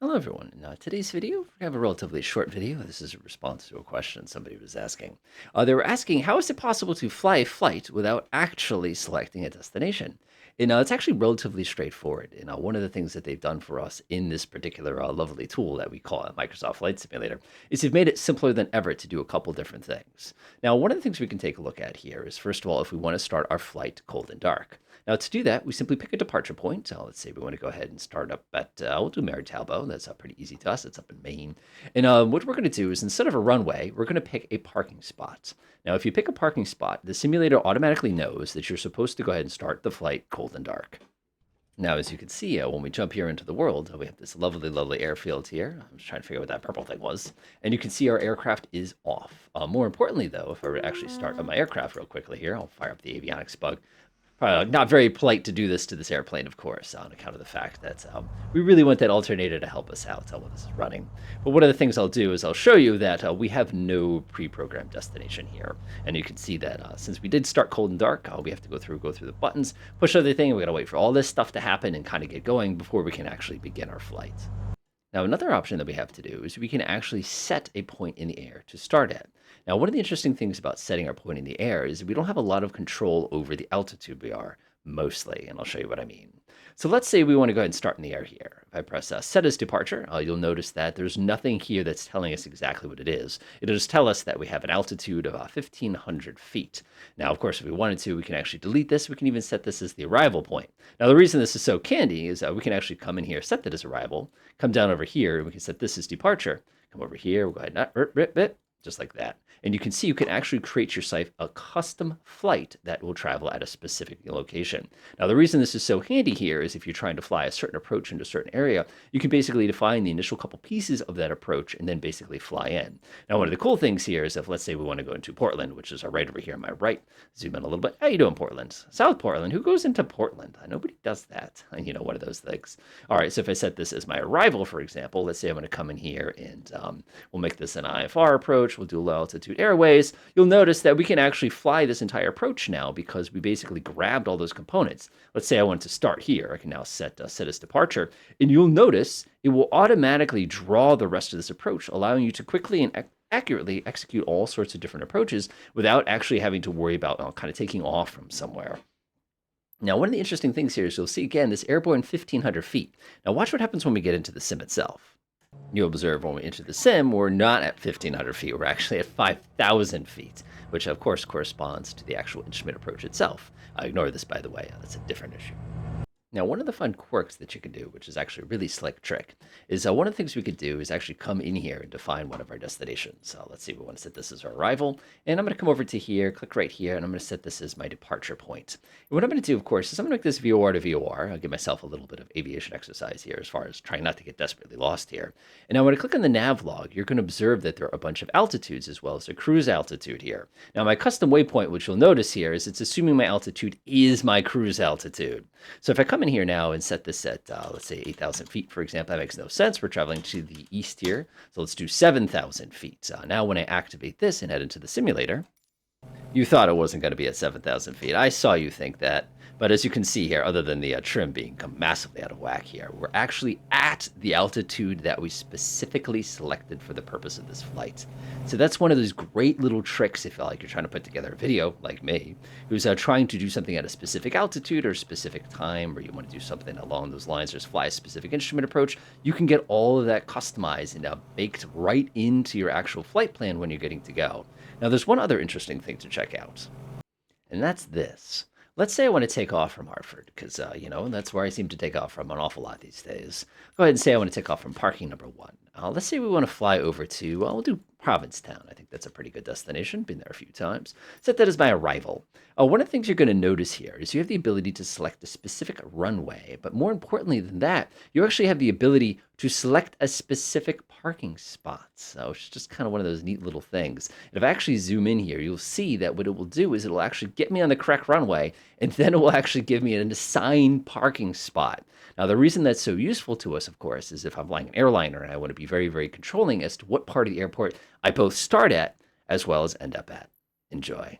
Hello everyone. In today's video, we have a relatively short video. This is a response to a question somebody was asking. They were asking, how is it possible to fly a flight without actually selecting a destination? And it's actually relatively straightforward. And one of the things that they've done for us in this particular lovely tool that we call a Microsoft Flight Simulator is they've made it simpler than ever to do a couple different things. Now, one of the things we can take a look at here is, first of all, if we want to start our flight cold and dark. Now, to do that, we simply pick a departure point. Let's say we want to go ahead and start up at, we'll do Maritalbo. That's pretty easy to us. It's up in Maine. And what we're going to do is, instead of a runway, we're going to pick a parking spot. Now, if you pick a parking spot, the simulator automatically knows that you're supposed to go ahead and start the flight cold and dark. Now, as you can see, when we jump here into the world, we have this lovely, lovely airfield here. I'm just trying to figure out what that purple thing was. And you can see our aircraft is off. More importantly, though, if I were to actually start up my aircraft real quickly here, I'll fire up the avionics bug. Probably not very polite to do this to this airplane, of course, on account of the fact that we really want that alternator to help us out while this is running. But one of the things I'll do is I'll show you that we have no pre-programmed destination here. And you can see that since we did start cold and dark, we have to go through the buttons, push everything. We got to wait for all this stuff to happen and kind of get going before we can actually begin our flight. Now, another option that we have to do is we can actually set a point in the air to start at. Now, one of the interesting things about setting our point in the air is we don't have a lot of control over the altitude we are, mostly, and I'll show you what I mean. So let's say we want to go ahead and start in the air here. If I press set as departure, you'll notice that there's nothing here that's telling us exactly what it is. It'll just tell us that we have an altitude of 1,500 feet. Now, of course, if we wanted to, we can actually delete this. We can even set this as the arrival point. Now, the reason this is so candy is that we can actually come in here, set that as arrival, come down over here, and we can set this as departure. Come over here, we'll go ahead and just like that. And you can see you can actually create yourself a custom flight that will travel at a specific location. Now, the reason this is so handy here is if you're trying to fly a certain approach into a certain area, you can basically define the initial couple pieces of that approach and then basically fly in. Now, one of the cool things here is if, let's say, we want to go into Portland, which is right over here on my right. Zoom in a little bit. How you doing, Portland? South Portland. Who goes into Portland? Nobody does that. You know, one of those things. All right, so if I set this as my arrival, for example, let's say I'm going to come in here and we'll make this an IFR approach. We'll do low altitude airways. You'll notice that we can actually fly this entire approach now because we basically grabbed all those components. Let's say I want to start here. I can now set as departure, and you'll notice it will automatically draw the rest of this approach, allowing you to quickly and accurately execute all sorts of different approaches without actually having to worry about kind of taking off from somewhere. Now, one of the interesting things here is you'll see, again, this airborne 1,500 feet. Now, watch what happens when we get into the sim itself. You'll observe when we enter the sim, we're not at 1,500 feet. We're actually at 5,000 feet, which, of course, corresponds to the actual instrument approach itself. Ignore this, by the way. That's a different issue. Now, one of the fun quirks that you can do, which is actually a really slick trick, is one of the things we could do is actually come in here and define one of our destinations. Let's see, we want to set this as our arrival, and I'm going to come over to here, click right here, and I'm going to set this as my departure point. And what I'm going to do, of course, is I'm going to make this VOR to VOR. I'll give myself a little bit of aviation exercise here as far as trying not to get desperately lost here. And now when I click on the nav log, you're going to observe that there are a bunch of altitudes as well as a cruise altitude here. Now, my custom waypoint, which you'll notice here, is it's assuming my altitude is my cruise altitude. So if I come in here now and set this at, let's say, 8,000 feet, for example, that makes no sense. We're traveling to the east here. So let's do 7,000 feet. Now when I activate this and head into the simulator, you thought it wasn't going to be at 7,000 feet. I saw you think that. But as you can see here, other than the trim being massively out of whack here, we're actually at the altitude that we specifically selected for the purpose of this flight. So that's one of those great little tricks if like you're trying to put together a video, like me, who's trying to do something at a specific altitude or specific time, or you want to do something along those lines, or just fly a specific instrument approach. You can get all of that customized and baked right into your actual flight plan when you're getting to go. Now, there's one other interesting thing to check out, and that's this. Let's say I want to take off from Hartford, because, you know, that's where I seem to take off from an awful lot these days. Go ahead and say I want to take off from parking number 1. Let's say we want to fly over to, well, we'll do Provincetown. I think that's a pretty good destination. Been there a few times. Set that as my arrival. One of the things you're going to notice here is you have the ability to select a specific runway, but more importantly than that, you actually have the ability to select a specific parking spot, which is just kind of one of those neat little things. And if I actually zoom in here, you'll see that what it will do is it'll actually get me on the correct runway, and then it will actually give me an assigned parking spot. Now, the reason that's so useful to us, of course, is if I'm flying an airliner and I want to be very, very controlling as to what part of the airport I both start at as well as end up at. Enjoy.